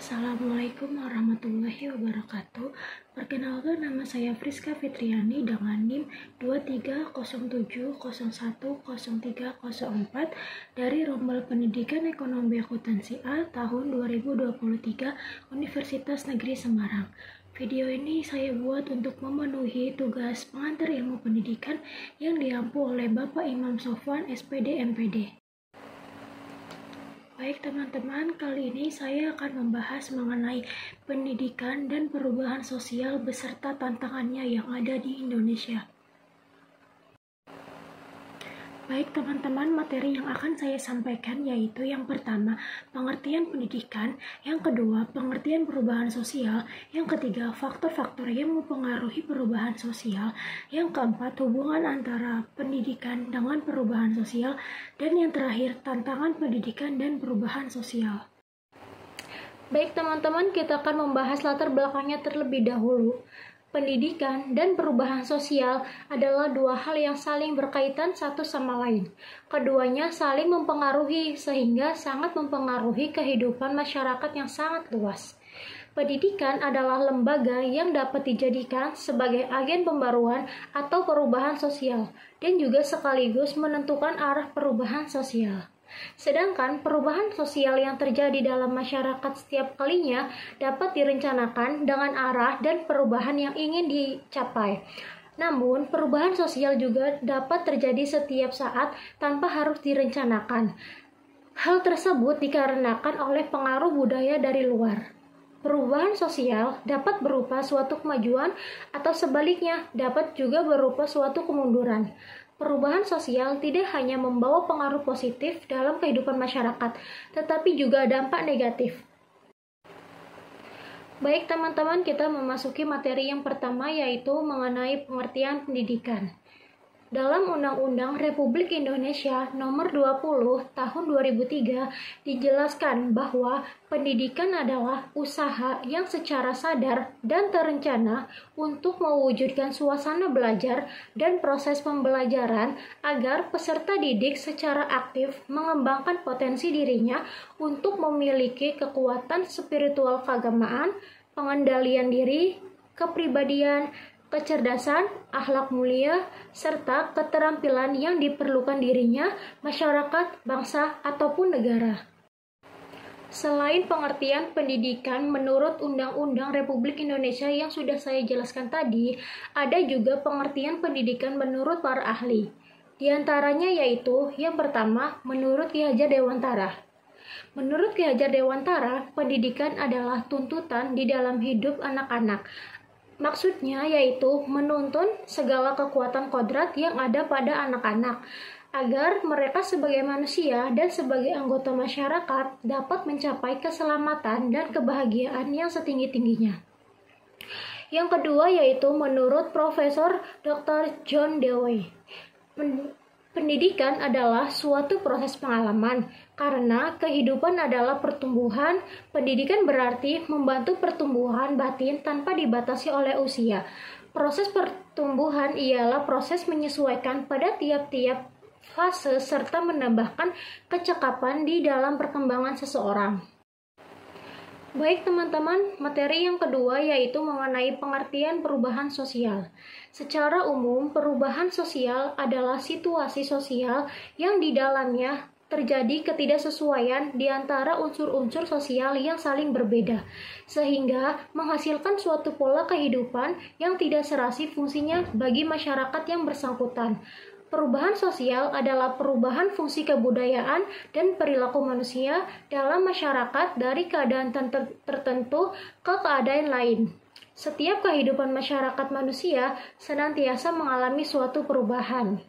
Assalamualaikum warahmatullahi wabarakatuh. Perkenalkan, nama saya Friska Fitriani dengan NIM 2307010304 dari Rombel Pendidikan Ekonomi Akuntansi A tahun 2023 Universitas Negeri Semarang. Video ini saya buat untuk memenuhi tugas pengantar ilmu pendidikan yang diampu oleh Bapak Imam Sofwan, SPD MPD. Baik teman-teman, kali ini saya akan membahas mengenai pendidikan dan perubahan sosial beserta tantangannya yang ada di Indonesia. Baik teman-teman, materi yang akan saya sampaikan yaitu yang pertama, pengertian pendidikan, yang kedua, pengertian perubahan sosial, yang ketiga, faktor-faktor yang mempengaruhi perubahan sosial, yang keempat, hubungan antara pendidikan dengan perubahan sosial, dan yang terakhir, tantangan pendidikan dan perubahan sosial. Baik teman-teman, kita akan membahas latar belakangnya terlebih dahulu. Pendidikan dan perubahan sosial adalah dua hal yang saling berkaitan satu sama lain. Keduanya saling mempengaruhi sehingga sangat mempengaruhi kehidupan masyarakat yang sangat luas. Pendidikan adalah lembaga yang dapat dijadikan sebagai agen pembaruan atau perubahan sosial dan juga sekaligus menentukan arah perubahan sosial. Sedangkan perubahan sosial yang terjadi dalam masyarakat setiap kalinya dapat direncanakan dengan arah dan perubahan yang ingin dicapai. Namun, perubahan sosial juga dapat terjadi setiap saat tanpa harus direncanakan. Hal tersebut dikarenakan oleh pengaruh budaya dari luar. Perubahan sosial dapat berupa suatu kemajuan atau sebaliknya dapat juga berupa suatu kemunduran. Perubahan sosial tidak hanya membawa pengaruh positif dalam kehidupan masyarakat, tetapi juga dampak negatif. Baik teman-teman, kita memasuki materi yang pertama yaitu mengenai pengertian pendidikan. Dalam Undang-Undang Republik Indonesia Nomor 20 Tahun 2003 dijelaskan bahwa pendidikan adalah usaha yang secara sadar dan terencana untuk mewujudkan suasana belajar dan proses pembelajaran agar peserta didik secara aktif mengembangkan potensi dirinya untuk memiliki kekuatan spiritual keagamaan, pengendalian diri, kepribadian, kecerdasan, akhlak mulia, serta keterampilan yang diperlukan dirinya, masyarakat, bangsa, ataupun negara. Selain pengertian pendidikan menurut Undang-Undang Republik Indonesia yang sudah saya jelaskan tadi, ada juga pengertian pendidikan menurut para ahli. Di antaranya yaitu, yang pertama, menurut Ki Hajar Dewantara. Menurut Ki Hajar Dewantara, pendidikan adalah tuntutan di dalam hidup anak-anak. Maksudnya yaitu menuntun segala kekuatan kodrat yang ada pada anak-anak, agar mereka sebagai manusia dan sebagai anggota masyarakat dapat mencapai keselamatan dan kebahagiaan yang setinggi-tingginya. Yang kedua yaitu menurut Profesor Dr. John Dewey. Pendidikan adalah suatu proses pengalaman, karena kehidupan adalah pertumbuhan. Pendidikan berarti membantu pertumbuhan batin tanpa dibatasi oleh usia. Proses pertumbuhan ialah proses menyesuaikan pada tiap-tiap fase serta menambahkan kecakapan di dalam perkembangan seseorang. Baik teman-teman, materi yang kedua yaitu mengenai pengertian perubahan sosial. Secara umum, perubahan sosial adalah situasi sosial yang di dalamnya terjadi ketidaksesuaian di antara unsur-unsur sosial yang saling berbeda, sehingga menghasilkan suatu pola kehidupan yang tidak serasi fungsinya bagi masyarakat yang bersangkutan. Perubahan sosial adalah perubahan fungsi kebudayaan dan perilaku manusia dalam masyarakat dari keadaan tertentu ke keadaan lain. Setiap kehidupan masyarakat manusia senantiasa mengalami suatu perubahan.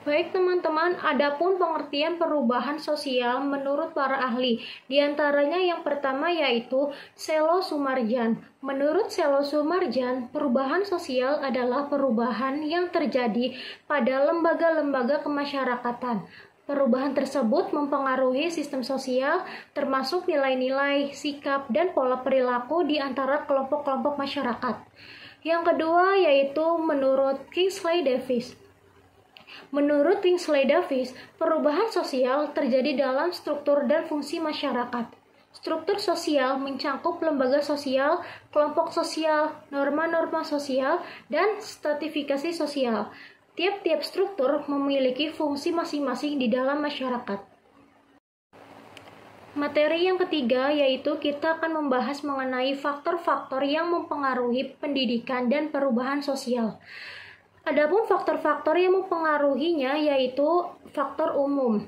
Baik teman-teman, adapun pengertian perubahan sosial menurut para ahli, di antaranya yang pertama yaitu Selo Sumarjan. Menurut Selo Sumarjan, perubahan sosial adalah perubahan yang terjadi pada lembaga-lembaga kemasyarakatan. Perubahan tersebut mempengaruhi sistem sosial, termasuk nilai-nilai, sikap, dan pola perilaku di antara kelompok-kelompok masyarakat. Yang kedua yaitu menurut Kingsley Davis. Menurut Kingsley Davis, perubahan sosial terjadi dalam struktur dan fungsi masyarakat. Struktur sosial mencangkup lembaga sosial, kelompok sosial, norma-norma sosial, dan stratifikasi sosial. Tiap-tiap struktur memiliki fungsi masing-masing di dalam masyarakat. Materi yang ketiga yaitu kita akan membahas mengenai faktor-faktor yang mempengaruhi pendidikan dan perubahan sosial. Adapun faktor-faktor yang mempengaruhinya yaitu faktor umum.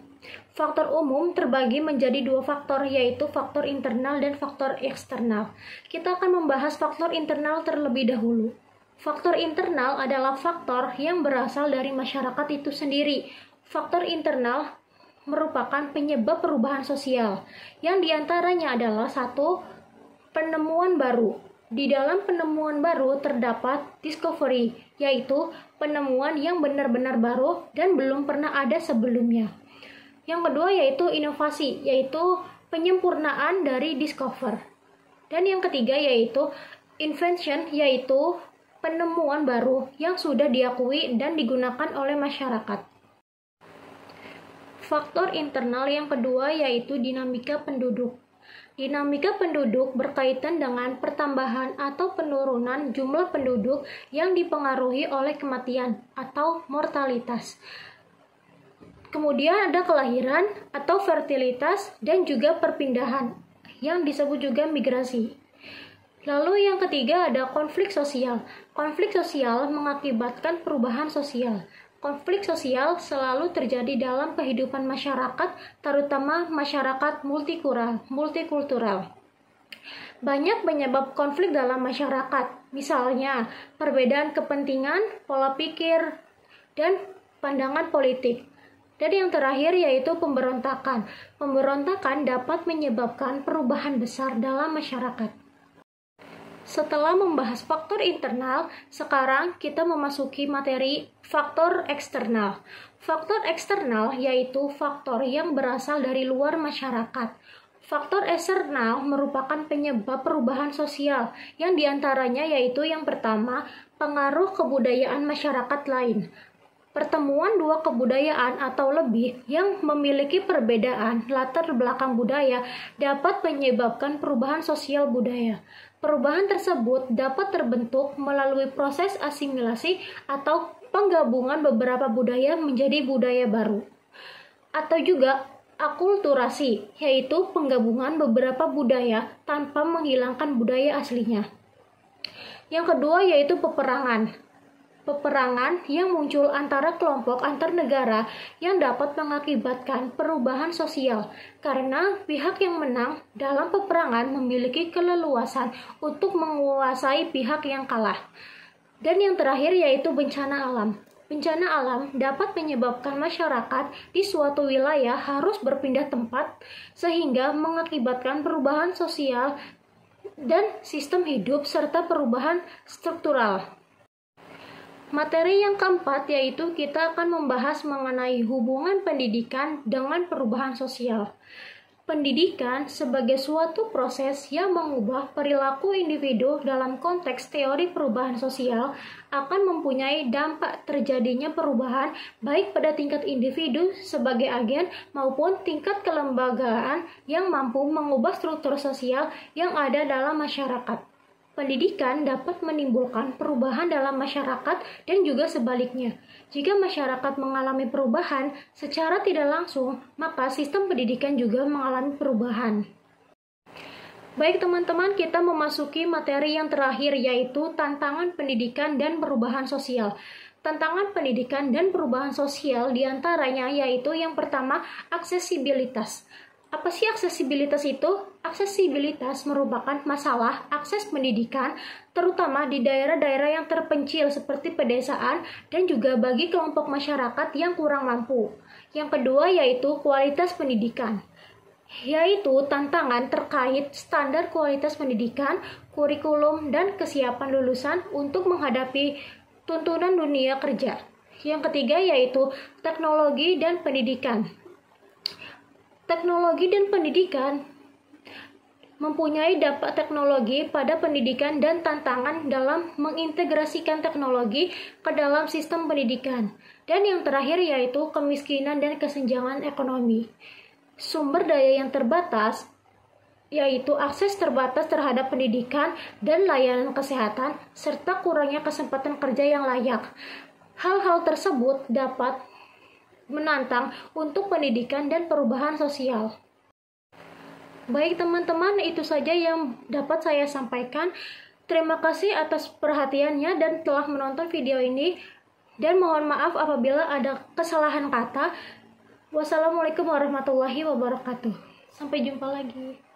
Faktor umum terbagi menjadi dua faktor, yaitu faktor internal dan faktor eksternal. Kita akan membahas faktor internal terlebih dahulu. Faktor internal adalah faktor yang berasal dari masyarakat itu sendiri. Faktor internal merupakan penyebab perubahan sosial, yang diantaranya adalah 1. Penemuan baru. Di dalam penemuan baru terdapat discovery, yaitu penemuan yang benar-benar baru dan belum pernah ada sebelumnya. Yang kedua yaitu inovasi, yaitu penyempurnaan dari discover. Dan yang ketiga yaitu invention, yaitu penemuan baru yang sudah diakui dan digunakan oleh masyarakat. Faktor internal yang kedua yaitu dinamika penduduk. Dinamika penduduk berkaitan dengan pertambahan atau penurunan jumlah penduduk yang dipengaruhi oleh kematian atau mortalitas. Kemudian ada kelahiran atau fertilitas dan juga perpindahan yang disebut juga migrasi. Lalu yang ketiga ada konflik sosial. Konflik sosial mengakibatkan perubahan sosial. Konflik sosial selalu terjadi dalam kehidupan masyarakat, terutama masyarakat multikultural. Banyak penyebab konflik dalam masyarakat, misalnya perbedaan kepentingan, pola pikir, dan pandangan politik. Dan yang terakhir yaitu pemberontakan. Pemberontakan dapat menyebabkan perubahan besar dalam masyarakat. Setelah membahas faktor internal, sekarang kita memasuki materi faktor eksternal. Faktor eksternal yaitu faktor yang berasal dari luar masyarakat. Faktor eksternal merupakan penyebab perubahan sosial, yang diantaranya yaitu yang pertama, pengaruh kebudayaan masyarakat lain. Pertemuan dua kebudayaan atau lebih yang memiliki perbedaan latar belakang budaya dapat menyebabkan perubahan sosial budaya. Perubahan tersebut dapat terbentuk melalui proses asimilasi atau penggabungan beberapa budaya menjadi budaya baru. Atau juga akulturasi, yaitu penggabungan beberapa budaya tanpa menghilangkan budaya aslinya. Yang kedua yaitu peperangan. Peperangan yang muncul antara kelompok antar negara yang dapat mengakibatkan perubahan sosial karena pihak yang menang dalam peperangan memiliki keleluasan untuk menguasai pihak yang kalah. Dan yang terakhir yaitu bencana alam. Bencana alam dapat menyebabkan masyarakat di suatu wilayah harus berpindah tempat sehingga mengakibatkan perubahan sosial dan sistem hidup serta perubahan struktural. Materi yang keempat yaitu kita akan membahas mengenai hubungan pendidikan dengan perubahan sosial. Pendidikan sebagai suatu proses yang mengubah perilaku individu dalam konteks teori perubahan sosial akan mempunyai dampak terjadinya perubahan baik pada tingkat individu sebagai agen maupun tingkat kelembagaan yang mampu mengubah struktur sosial yang ada dalam masyarakat. Pendidikan dapat menimbulkan perubahan dalam masyarakat dan juga sebaliknya. Jika masyarakat mengalami perubahan secara tidak langsung, maka sistem pendidikan juga mengalami perubahan. Baik teman-teman, kita memasuki materi yang terakhir yaitu tantangan pendidikan dan perubahan sosial. Tantangan pendidikan dan perubahan sosial diantaranya yaitu yang pertama, aksesibilitas. Apa sih aksesibilitas itu? Aksesibilitas merupakan masalah akses pendidikan, terutama di daerah-daerah yang terpencil seperti pedesaan dan juga bagi kelompok masyarakat yang kurang mampu. Yang kedua yaitu kualitas pendidikan, yaitu tantangan terkait standar kualitas pendidikan, kurikulum, dan kesiapan lulusan untuk menghadapi tuntunan dunia kerja. Yang ketiga yaitu teknologi dan pendidikan. Teknologi dan pendidikan mempunyai dampak teknologi pada pendidikan dan tantangan dalam mengintegrasikan teknologi ke dalam sistem pendidikan. Dan yang terakhir yaitu kemiskinan dan kesenjangan ekonomi. Sumber daya yang terbatas yaitu akses terbatas terhadap pendidikan dan layanan kesehatan, serta kurangnya kesempatan kerja yang layak. Hal-hal tersebut dapat menantang untuk pendidikan dan perubahan sosial. Baik teman-teman, itu saja yang dapat saya sampaikan. Terima kasih atas perhatiannya dan telah menonton video ini, dan mohon maaf apabila ada kesalahan kata. Wassalamualaikum warahmatullahi wabarakatuh. Sampai jumpa lagi.